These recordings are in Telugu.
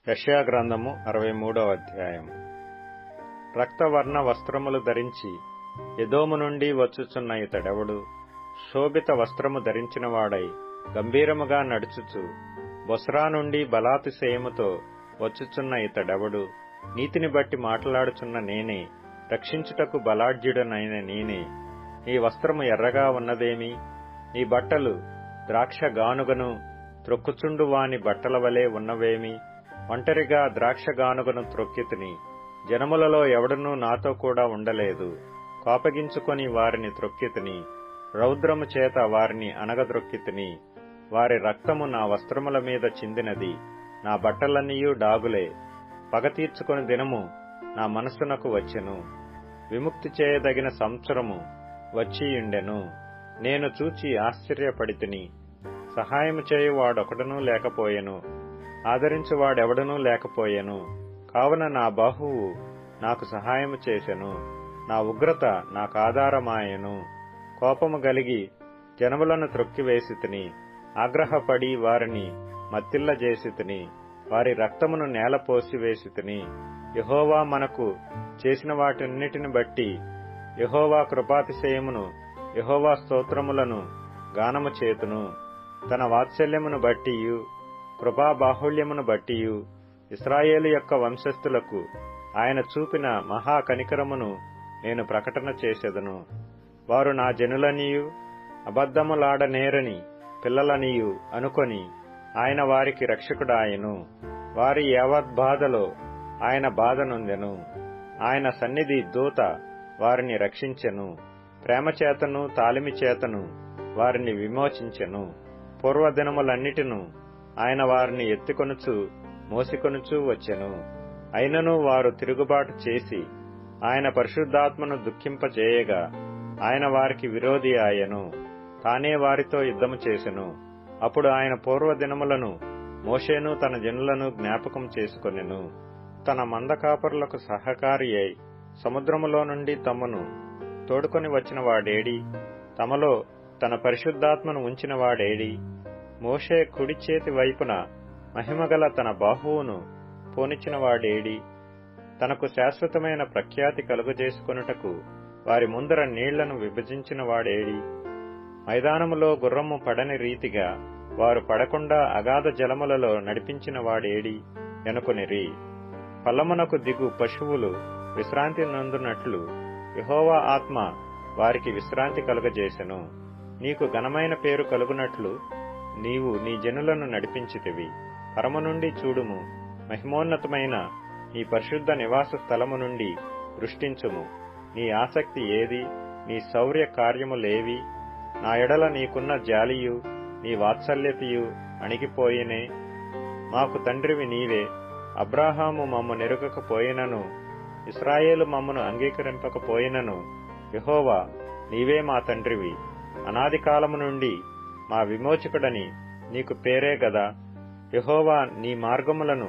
యెషయా గ్రంథము 63వ అధ్యాయము. రక్తవర్ణ వస్త్రములు ధరించి ఎదోము నుండి వచ్చుచున్న ఇతడెవడు? శోభిత వస్త్రము ధరించినవాడై గంభీరముగా నడుచుచు బొస్రా నుండి బలాతిశయముతో వచ్చుచున్న ఇతడెవడు? నీతిని బట్టి మాట్లాడుచున్న నేనే, రక్షించుటకు బలాఢ్యుడనైన నేనే. నీ వస్త్రము ఎర్రగా ఉన్నదేమి? నీ బట్టలు ద్రాక్ష గానుగను త్రొక్కుచుండు వాని బట్టల వలె ఉన్నవేమి? ఒంటరిగా ద్రాక్ష గానుగను త్రొక్కితిని, జనములలో ఎవడనూ నాతో కూడా ఉండలేదు. కోపగించుకొని వారిని త్రొక్కితిని, రౌద్రము చేత వారిని అనగద్రొక్కితిని. వారి రక్తము నా వస్త్రముల మీద చిందినది, నా బట్టలన్నీయూ డాగులే. పగ తీర్చుకొని దినము నా మనస్సునకు వచ్చెను, విముక్తి చేయదగిన సంవత్సరము వచ్చియుండెను. నేను చూచి ఆశ్చర్యపడితిని. సహాయము చేయువాడొకడనూ లేకపోయెను, ఆదరించువాడెవడనూ లేకపోయెను. కావున నా బాహువు నాకు సహాయము చేసెను, నా ఉగ్రత నాకాధారమాయెను. కోపము గలిగి జనములను త్రొక్కివేసితిని, ఆగ్రహపడి వారిని మత్తిల్లజేసితిని, వారి రక్తమును నేలపోసి వేసితిని. యెహోవా మనకు చేసిన వాటన్నిటిని బట్టి యెహోవా కృపాతిశయమును, యెహోవా స్తోత్రములను గానము చేతును. తన వాత్సల్యమును బట్టియు కృపాబాహుళ్యమును బట్టియు ఇశ్రాయేలు యొక్క వంశస్థులకు ఆయన చూపిన మహా కనికరమును నేను ప్రకటన చేసెదను. వారు నా జనులనియు అబద్ధములాడనేరని పిల్లలనియు అనుకొని ఆయన వారికి రక్షకుడాయెను. వారి యావద్బాధలో ఆయన బాధ నొందెను. ఆయన సన్నిధి దూత వారిని రక్షించెను. ప్రేమచేతను తాలిమి చేతను వారిని విమోచించెను. పూర్వదినములన్నిటిను ఆయన వారిని ఎత్తికొనుచు మోసికొనుచూ వచ్చెను. అయినను వారు తిరుగుబాటు చేసి ఆయన పరిశుద్ధాత్మను దుఃఖింపజేయగా ఆయన వారికి విరోధి ఆయెను. తానే వారితో యుద్ధము చేసెను. అప్పుడు ఆయన పూర్వదినములను మోషేను తన జనులను జ్ఞాపకం చేసుకొనెను. తన మందకాపరులకు సహకారి అయి సముద్రములో నుండి తమను తోడుకొని వచ్చిన వాడేడి? తమలో తన పరిశుద్ధాత్మను ఉంచిన వాడేడి? మోషే కుడి చేతి వైపున మహిమగల తన బాహువును పోనిచ్చిన వాడేడి? తనకు శాశ్వతమైన ప్రఖ్యాతి కలుగజేసుకొనుటకు వారి ముందర నీళ్లను విభజించిన వాడేడి? మైదానములో గుర్రము పడని రీతిగా వారు పడకుండా అగాధ జలములలో నడిపించిన వాడేడి ఎనుకొనిరి. పల్లమునకు దిగు పశువులు విశ్రాంతి నందునట్లు యెహోవా ఆత్మ వారికి విశ్రాంతి కలుగజేసెను. నీకు ఘనమైన పేరు కలుగునట్లు నీవు నీ జనులను నడిపించితివి. పరము నుండి చూడుము, మహిమోన్నతమైన నీ పరిశుద్ధ నివాస స్థలము నుండి దృష్టించుము. నీ ఆసక్తి ఏది? నీ శౌర్య కార్యములేవి? నా ఎడల నీకున్న జాలియు నీ వాత్సల్యతయు అణిగిపోయినే. మాకు తండ్రివి నీవే. అబ్రాహాము మమ్ము నెరుగకపోయినను, ఇశ్రాయేలు మమ్మను అంగీకరింపకపోయినను, యెహోవా నీవే మా తండ్రివి. అనాది కాలము నుండి మా విమోచకుడని నీకు పేరే గదా. యెహోవా నీ మార్గములను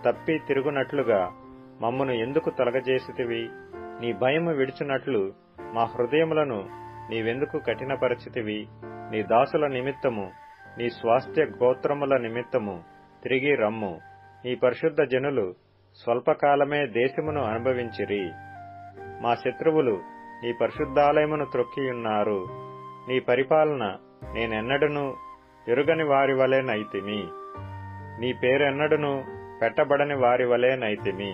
తప్పి తిరుగునట్లుగా మమ్మను ఎందుకు తొలగజేసితివి? నీ భయము విడిచినట్లు మా హృదయములను నీవెందుకు కఠినపరచితివి? నీ దాసుల నిమిత్తము, నీ స్వాస్థ్య గోత్రముల నిమిత్తము తిరిగి రమ్ము. నీ పరిశుద్ధ జనులు స్వల్పకాలమే దేశమును అనుభవించిరి. మా శత్రువులు నీ పరిశుద్ధాలయమును త్రొక్కియున్నారు. నీ పరిపాలన నేనెన్నడను ఎరుగని వారి వలె నైతిమి, నీ పేరెన్నడను పెట్టబడని వారి వలె నైతిమి.